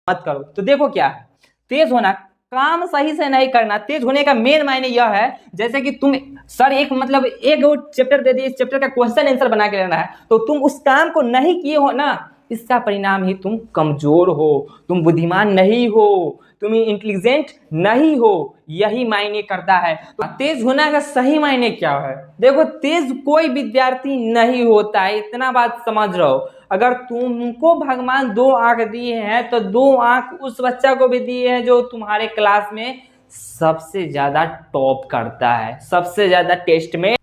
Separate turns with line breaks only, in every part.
मत करो। तो देखो क्या है, तेज होना, काम सही से नहीं करना। तेज होने का मेन मायने यह है, जैसे कि तुम सर एक मतलब एक चैप्टर दे दिए, इस चैप्टर का क्वेश्चन आंसर बना के लेना है, तो तुम उस काम को नहीं किए हो ना, इसका परिणाम ही तुम कमजोर हो, तुम बुद्धिमान नहीं हो, तुम इंटेलिजेंट नहीं हो, यही मायने करता है। तो तेज होना का सही मायने क्या है? देखो, तेज कोई विद्यार्थी नहीं होता है, इतना बात समझ रहो। अगर तुमको भगवान 2 आंख दिए हैं तो 2 आंख उस बच्चा को भी दिए हैं जो तुम्हारे क्लास में सबसे ज्यादा टॉप करता है, सबसे ज्यादा टेस्ट में।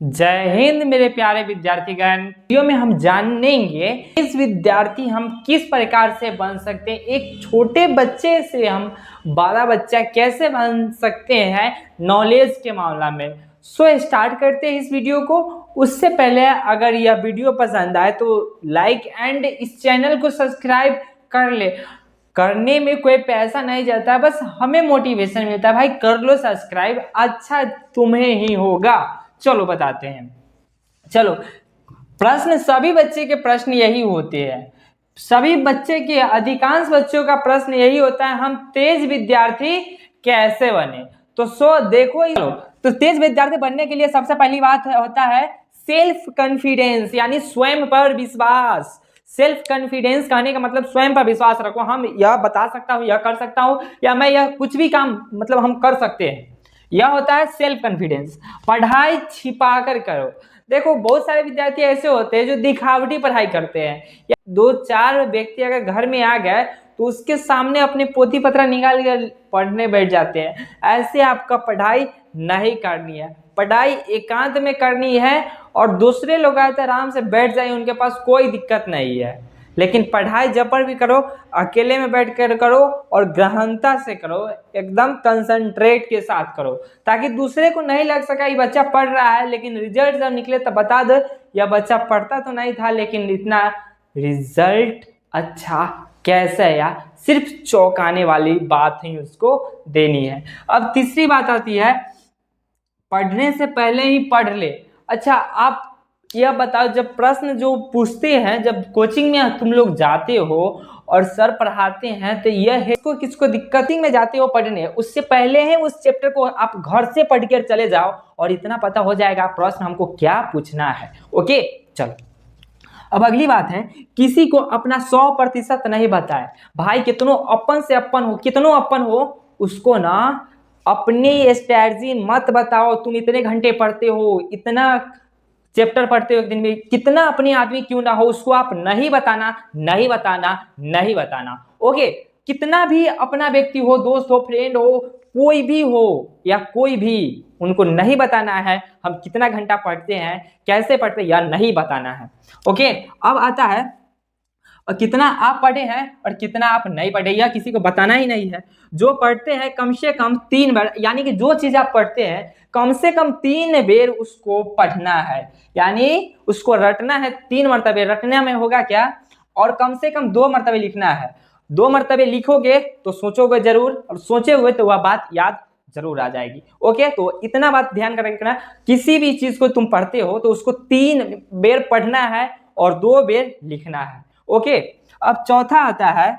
जय हिंद मेरे प्यारे विद्यार्थीगण। वीडियो में हम जानेंगे इस विद्यार्थी हम किस प्रकार से बन सकते हैं, एक छोटे बच्चे से हम बड़ा बच्चा कैसे बन सकते हैं नॉलेज के मामला में। सो स्टार्ट करते हैं इस वीडियो को। उससे पहले अगर यह वीडियो पसंद आए तो लाइक एंड इस चैनल को सब्सक्राइब कर ले। करने में कोई पैसा नहीं जाता, बस हमें मोटिवेशन मिलता है। भाई कर लो सब्सक्राइब, अच्छा तुम्हें ही होगा। चलो बताते हैं। चलो, प्रश्न सभी बच्चे के प्रश्न यही होते हैं, सभी बच्चे के अधिकांश बच्चों का प्रश्न यही होता है, हम तेज विद्यार्थी कैसे बने। तो देखो, तो तेज विद्यार्थी बनने के लिए सबसे पहली बात होता है सेल्फ कॉन्फिडेंस, यानी स्वयं पर विश्वास। सेल्फ कॉन्फिडेंस कहने का मतलब स्वयं पर विश्वास रखो, हम यह बता सकता हूं, यह कर सकता हूं, या मैं यह कुछ भी काम मतलब हम कर सकते हैं, यह होता है सेल्फ कॉन्फिडेंस। पढ़ाई छिपा कर करो। देखो, बहुत सारे विद्यार्थी ऐसे होते हैं जो दिखावटी पढ़ाई करते हैं, या 2-4 व्यक्ति अगर घर में आ गए तो उसके सामने अपने पोथी पत्र निकाल कर पढ़ने बैठ जाते हैं। ऐसे आपका पढ़ाई नहीं करनी है, पढ़ाई एकांत में करनी है, और दूसरे लोग आए तो आराम से बैठ जाए, उनके पास कोई दिक्कत नहीं है। लेकिन पढ़ाई जब पर भी करो अकेले में बैठ कर करो, और गहनता से करो, एकदम कंसंट्रेट के साथ करो, ताकि दूसरे को नहीं लग सका ये बच्चा पढ़ रहा है, लेकिन रिजल्ट जब निकले तब बता दो यह बच्चा पढ़ता तो नहीं था लेकिन इतना रिजल्ट अच्छा कैसे आया। सिर्फ चौंकाने वाली बात ही उसको देनी है। अब तीसरी बात आती है, पढ़ने से पहले ही पढ़ ले। अच्छा, आप यह बताओ, जब प्रश्न जो पूछते हैं, जब कोचिंग में तुम लोग जाते हो और सर पढ़ाते हैं, तो यह है किसको दिक्कत में जाते हो पढ़ने, उससे पहले है उस चैप्टर को आप घर से पढ़ कर चले जाओ, और इतना पता हो जाएगा प्रश्न हमको क्या पूछना है। ओके, चलो। अब अगली बात है, किसी को अपना 100% नहीं बताए। भाई कितनों अपन से अपन हो, कितनों अपन हो, उसको ना अपनी स्ट्रैटेजी मत बताओ। तुम इतने घंटे पढ़ते हो, इतना चैप्टर पढ़ते हो एक दिन में, कितना अपने आदमी क्यों ना हो, उसको आप नहीं बताना, नहीं बताना, नहीं बताना। ओके, कितना भी अपना व्यक्ति हो, दोस्त हो, फ्रेंड हो, कोई भी हो, या कोई भी, उनको नहीं बताना है हम कितना घंटा पढ़ते हैं, कैसे पढ़ते हैं, या नहीं बताना है। ओके, अब आता है और कितना आप पढ़े हैं और कितना आप नहीं पढ़े, यह किसी को बताना ही नहीं है। जो पढ़ते हैं कम से कम 3 बार, यानी कि जो चीज आप पढ़ते हैं कम से कम 3 बेर उसको पढ़ना है, यानी उसको रटना है 3 मरतबे। रटने में होगा क्या, और कम से कम 2 मरतबे लिखना है। 2 मरतबे लिखोगे तो सोचोगे जरूर, और सोचे हुए तो वह बात याद जरूर आ जाएगी। ओके, तो इतना बात ध्यान कर रखना, किसी भी चीज को तुम पढ़ते हो तो उसको 3 बेर पढ़ना है और 2 बेर लिखना है। ओके, अब चौथा आता है,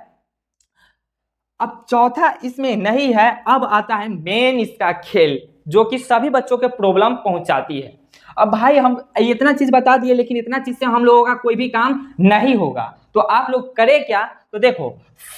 अब चौथा इसमें नहीं है, अब आता है मेन इसका खेल, जो कि सभी बच्चों के प्रॉब्लम पहुंचाती है। अब भाई हम इतना चीज बता दिए, लेकिन इतना चीज से हम लोगों का कोई भी काम नहीं होगा, तो आप लोग करें क्या, तो देखो,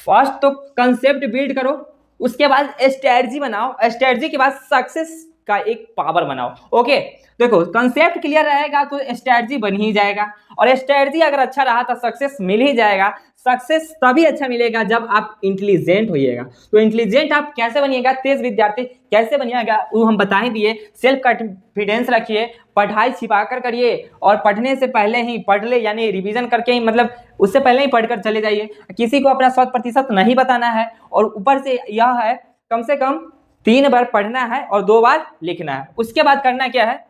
फर्स्ट तो कंसेप्ट बिल्ड करो, उसके बाद स्ट्रेटजी बनाओ, स्ट्रेटजी के बाद सक्सेस का एक पावर बनाओ। ओके, देखो, कंसेप्ट क्लियर रहेगा तो स्ट्रेटजी बन ही जाएगा, और स्ट्रेटजी अगर अच्छा रहा तो सक्सेस मिल ही जाएगा। सक्सेस तभी अच्छा मिलेगा जब आप इंटेलिजेंट होइएगा। तो इंटेलिजेंट आप कैसे बनिएगा, तेज विद्यार्थी कैसे बनिएगा, वो हम बता ही दिए। सेल्फ कॉन्फिडेंस रखिए, पढ़ाई छिपा कर करिए, और पढ़ने से पहले ही पढ़ ले, यानी रिवीजन करके ही, मतलब उससे पहले ही पढ़कर चले जाइए। किसी को अपना 100% नहीं बताना है, और ऊपर से यह है कम से कम 3 बार पढ़ना है और 2 बार लिखना है। उसके बाद करना क्या है,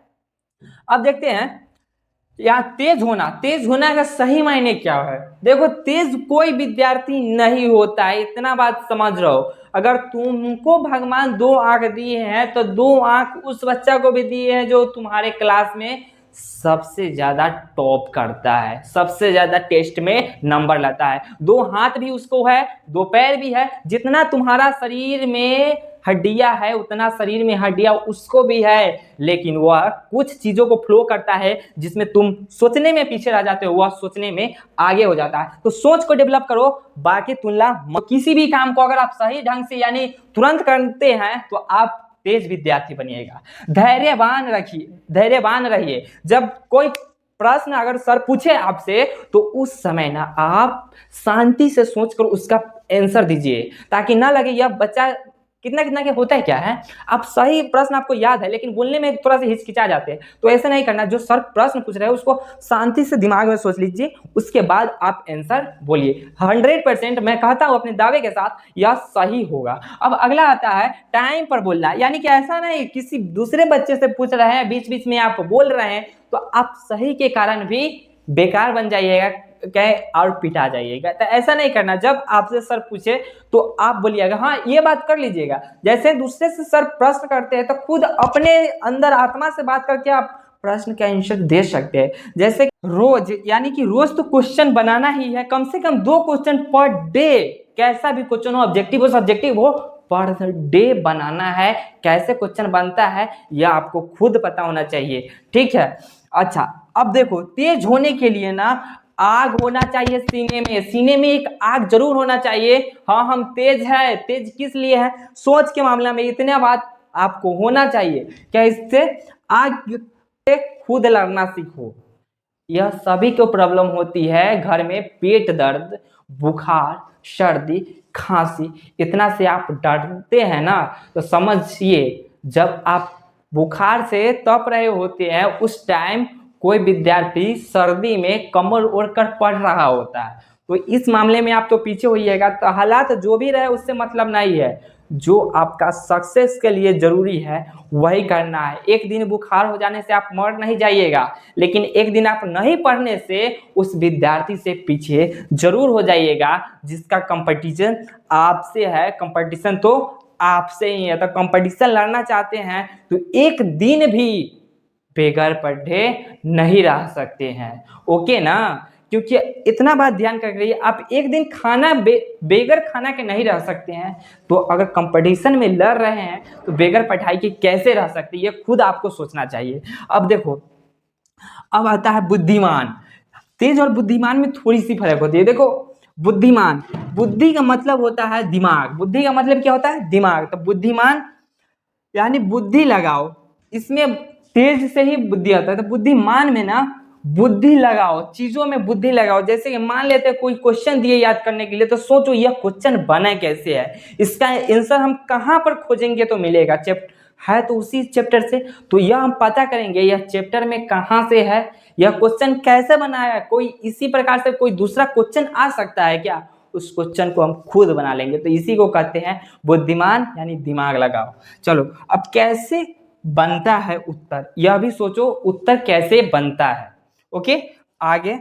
अब देखते हैं यहाँ तेज होना, तेज होना का सही मायने क्या है। देखो, तेज कोई विद्यार्थी नहीं होता है, इतना बात समझ रहो। अगर तुमको भगवान 2 आंख दिए हैं तो 2 आंख उस बच्चा को भी दिए हैं जो तुम्हारे क्लास में सबसे ज्यादा टॉप करता है, सबसे ज्यादा टेस्ट में नंबर लाता है। 2 हाथ भी उसको है, 2 पैर भी है, जितना तुम्हारा शरीर में हड्डियां है उतना शरीर में हड्डियां उसको भी है, लेकिन वह कुछ चीजों को फ्लो करता है जिसमें तुम सोचने में पीछे रह जाते हो, वह सोचने में आगे हो जाता है। तो सोच को डेवलप करो, बाकी तुलना किसी भी काम को अगर आप सही ढंग से यानी तुरंत करते हैं तो आप तेज विद्यार्थी बनिएगा। धैर्यवान रहिए। जब कोई प्रश्न अगर सर पूछे आपसे तो उस समय ना आप शांति से सोचकर उसका आंसर दीजिए, ताकि ना लगे यह बच्चा कितना कितना के होता है क्या है। आप सही प्रश्न आपको याद है लेकिन बोलने में थोड़ा सा हिचकिचा जाते हैं, तो ऐसा नहीं करना। जो सर प्रश्न पूछ रहे हैं उसको शांति से दिमाग में सोच लीजिए, उसके बाद आप आंसर बोलिए। 100% मैं कहता हूं अपने दावे के साथ यह सही होगा। अब अगला आता है टाइम पर बोलना, यानी कि ऐसा नहीं किसी दूसरे बच्चे से पूछ रहे हैं बीच बीच में आप बोल रहे हैं तो आप सही के कारण भी बेकार बन जाइएगा कहे और पिटा जाइएगा। तो ऐसा नहीं करना। जब आपसे सर पूछे तो आप बोलिएगा हाँ ये बात कर लीजिएगा। जैसे दूसरे से सर प्रश्न करते हैं तो खुद अपने अंदर आत्मा से बात करके आप प्रश्न का आंसर दे सकते हैं। जैसे रोज, यानी कि रोज तो क्वेश्चन बनाना ही है, कम से कम 2 क्वेश्चन पर डे, कैसा भी क्वेश्चन हो, ऑब्जेक्टिव हो सब्जेक्टिव हो, पर डे बनाना है। कैसे क्वेश्चन बनता है यह आपको खुद पता होना चाहिए, ठीक है। अच्छा अब देखो, तेज होने के लिए ना आग होना चाहिए सीने में एक आग जरूर होना चाहिए। हाँ हम तेज है, तेज किस लिए है, सोच के मामला में इतने बात आपको होना चाहिए। क्या इससे आग से खुद लड़ना सीखो। यह सभी को प्रॉब्लम होती है घर में, पेट दर्द, बुखार, सर्दी, खांसी, इतना से आप डरते हैं ना, तो समझिए जब आप बुखार से तप रहे होते हैं उस टाइम कोई विद्यार्थी सर्दी में कमर ओढ़कर पढ़ रहा होता है, तो इस मामले में आप तो पीछे होइएगा। तो हालात जो भी रहे उससे मतलब नहीं है, जो आपका सक्सेस के लिए जरूरी है वही करना है। एक दिन बुखार हो जाने से आप मर नहीं जाइएगा, लेकिन एक दिन आप नहीं पढ़ने से उस विद्यार्थी से पीछे जरूर हो जाइएगा जिसका कंपटीशन आपसे है। कंपटीशन तो आपसे ही है, तो कंपटीशन लड़ना चाहते हैं तो एक दिन भी बेगर पढ़े नहीं रह सकते हैं, ओके ना। क्योंकि इतना बात ध्यान कर रही है, आप एक दिन खाना बेगर खाना के नहीं रह सकते हैं, तो अगर कंपटीशन में लड़ रहे हैं तो बेगर पढ़ाई के कैसे रह सकते हैं, ये खुद आपको सोचना चाहिए। अब देखो, अब आता है बुद्धिमान। तेज और बुद्धिमान में थोड़ी सी फर्क होती है। देखो बुद्धिमान, बुद्धि का मतलब होता है दिमाग, बुद्धि का मतलब क्या होता है दिमाग, तो बुद्धिमान यानी बुद्धि लगाओ, इसमें तेज से ही बुद्धि आता है। तो बुद्धिमान में ना बुद्धि लगाओ, चीजों में बुद्धि लगाओ। जैसे कि मान लेते हैं कोई क्वेश्चन दिए याद करने के लिए, तो सोचो यह क्वेश्चन बना कैसे है, इसका आंसर हम कहाँ पर खोजेंगे तो मिलेगा। चैप्टर है तो उसी चैप्टर से, तो यह हम पता करेंगे यह चैप्टर में कहाँ से है, यह क्वेश्चन कैसे बनाया है। कोई इसी प्रकार से कोई दूसरा क्वेश्चन आ सकता है क्या, उस क्वेश्चन को हम खुद बना लेंगे। तो इसी को कहते हैं बुद्धिमान, यानी दिमाग लगाओ। चलो अब कैसे बनता है उत्तर, यह भी सोचो उत्तर कैसे बनता है। ओके आगे,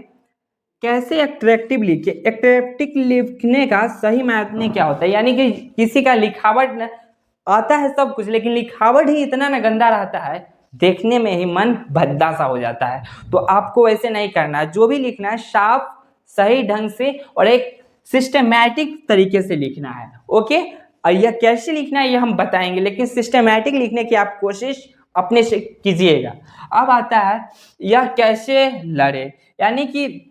कैसे अट्रैक्टिव लिखे। अट्रैक्टिव लिखने का सही मायने क्या होता है, यानी कि किसी का लिखावट आता है सब कुछ, लेकिन लिखावट ही इतना ना गंदा रहता है, देखने में ही मन भद्दा सा हो जाता है। तो आपको ऐसे नहीं करना है, जो भी लिखना है साफ सही ढंग से और एक सिस्टमैटिक तरीके से लिखना है। ओके, और यह कैसे लिखना है ये हम बताएंगे, लेकिन सिस्टमैटिक लिखने की आप कोशिश अपने से कीजिएगा। अब आता है यह कैसे लड़े, यानी कि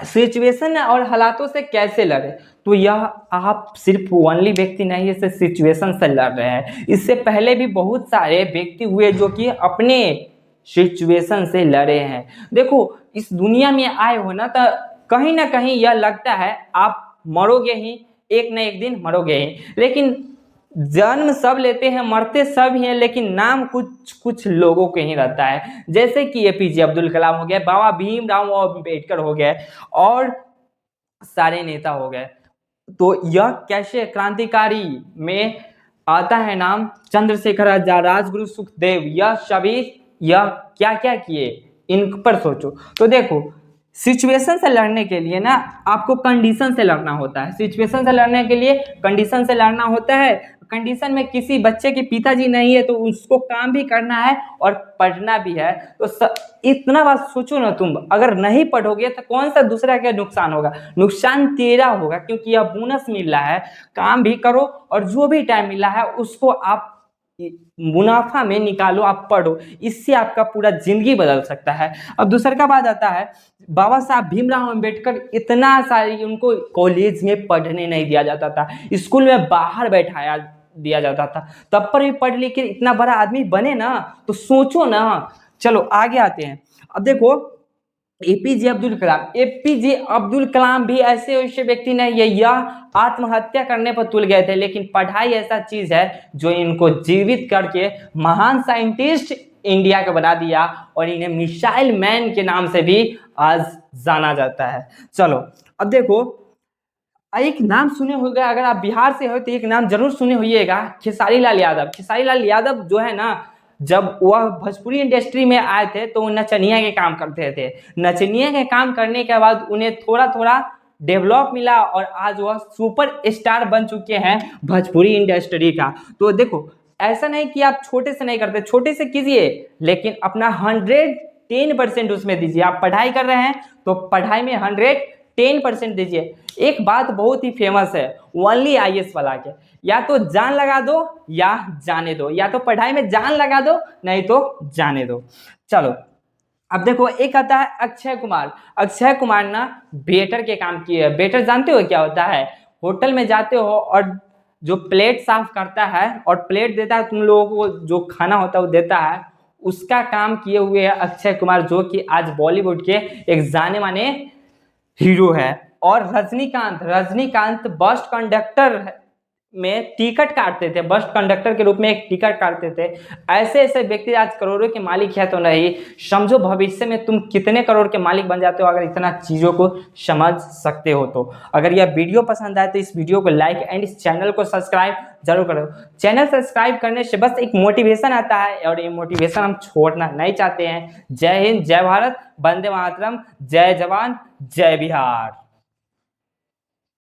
सिचुएशन और हालातों से कैसे लड़े। तो यह आप सिर्फ ओनली व्यक्ति नहीं इससे सिचुएशन से लड़ रहे हैं, इससे पहले भी बहुत सारे व्यक्ति हुए जो कि अपने सिचुएशन से लड़े हैं। देखो इस दुनिया में आए हो ना, तो कहीं ना कहीं यह लगता है आप मरोगे ही, एक न एक दिन मरोगे ही, लेकिन जन्म सब लेते हैं मरते सब ही हैं, लेकिन नाम कुछ कुछ लोगों के ही रहता है। जैसे कि एपीजे अब्दुल कलाम हो गए, बाबा भीमराव अम्बेडकर हो गए और सारे नेता हो गए। तो यह कैसे क्रांतिकारी में आता है नाम, चंद्रशेखर आजाद, राजगुरु सुखदेव, यह सभी यह क्या क्या किए इन पर सोचो। तो देखो सिचुएशन से लड़ने के लिए ना आपको कंडीशन से लड़ना होता है। सिचुएशन से लड़ने के लिए कंडीशन से लड़ना होता है। कंडीशन में किसी बच्चे के पिताजी नहीं है तो उसको काम भी करना है और पढ़ना भी है। तो इतना बात सोचो ना, तुम अगर नहीं पढ़ोगे तो कौन सा दूसरा का नुकसान होगा? नुकसान तेरा होगा, क्योंकि यह बोनस मिल रहा है। काम भी करो और जो भी टाइम मिला है उसको आप मुनाफा में निकालो, आप पढ़ो, इससे आपका पूरा जिंदगी बदल सकता है। अब दूसरा का बात आता है, बाबा साहब भीमराव अंबेडकर इतना सारी उनको कॉलेज में पढ़ने नहीं दिया जाता था, स्कूल में बाहर बैठाया दिया जाता था, तब पर भी पढ़ लिख के इतना बड़ा आदमी बने ना, तो सोचो ना। चलो आगे आते हैं। अब देखो एपीजे अब्दुल कलाम भी ऐसे व्यक्ति नहीं है, यह आत्महत्या करने पर तुल गए थे, लेकिन पढ़ाई ऐसा चीज है जो इनको जीवित करके महान साइंटिस्ट इंडिया को बना दिया और इन्हें मिसाइल मैन के नाम से भी आज जाना जाता है। चलो अब देखो, एक नाम सुने होगा, अगर आप बिहार से हो तो एक नाम जरूर सुने होइएगा, खेसारी लाल यादव। खेसारी लाल यादव जो है ना, जब वह भोजपुरी इंडस्ट्री में आए थे तो नचनिया के काम करते थे। नचनिया के काम करने के बाद उन्हें थोड़ा थोड़ा डेवलप मिला और आज वह सुपर स्टार बन चुके हैं भोजपुरी इंडस्ट्री का। तो देखो, ऐसा नहीं कि आप छोटे से नहीं करते, छोटे से कीजिए, लेकिन अपना 110% उसमें दीजिए। आप पढ़ाई कर रहे हैं तो पढ़ाई में 110% दीजिए। एक बात बहुत ही फेमस है ओनली आईएएस वाला के, या तो जान लगा दो या जाने दो, या तो पढ़ाई में जान लगा दो नहीं तो जाने दो। चलो अब देखो, एक आता है अक्षय कुमार। अक्षय कुमार ना वेटर के काम किए। वेटर जानते हो क्या होता है? होटल में जाते हो और जो प्लेट साफ करता है और प्लेट देता है तुम लोगों को, जो खाना होता है वो देता है, उसका काम किए हुए है अक्षय कुमार, जो कि आज बॉलीवुड के एक जाने माने हीरो है। और रजनीकांत बस कंडक्टर में टिकट काटते थे, बस कंडक्टर के रूप में एक टिकट काटते थे। ऐसे ऐसे व्यक्ति आज करोड़ों के मालिक है तो नहीं, समझो भविष्य में तुम कितने करोड़ के मालिक बन जाते हो अगर इतना चीज़ों को समझ सकते हो तो। अगर यह वीडियो पसंद आए तो इस वीडियो को लाइक एंड इस चैनल को सब्सक्राइब जरूर करो। चैनल सब्सक्राइब करने से बस एक मोटिवेशन आता है और ये मोटिवेशन हम छोड़ना नहीं चाहते हैं। जय हिंद, जय भारत, वंदे मातरम, जय जवान, जय बिहार।